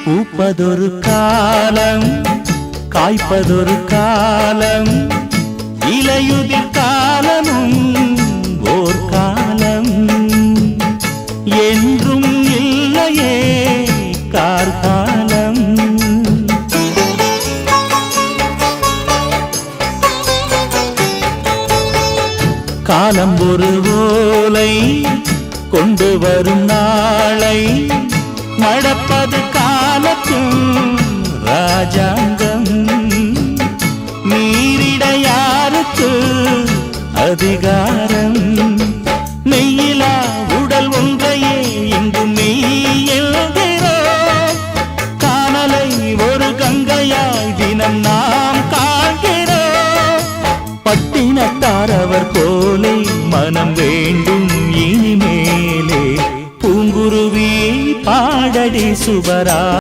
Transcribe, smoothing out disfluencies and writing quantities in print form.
பூப்பதொரு காலம் காய்ப்பதொரு காலம் இலையுதிர் காலமும் ஓர் காலம் என்றும் இல்லையே கார்காலம். காலம் ஒரு ஓலை கொண்டு வரும் நாளை மடப்பது காலத்தும் ராஜாங்கம். மீறிட யாருக்கு அதிகாரம்? மெய்யிலா உடல் ஒன்றையே இங்கு மெய்யெழுகிறோம். காணலை ஒரு கங்கையாய் தினம் நாம் காண்கிறோம். பட்டினத்தாரவர் போலே மனம் வேண்டும் இனிமேலே. பூங்குருவி பாடடி சுவரா.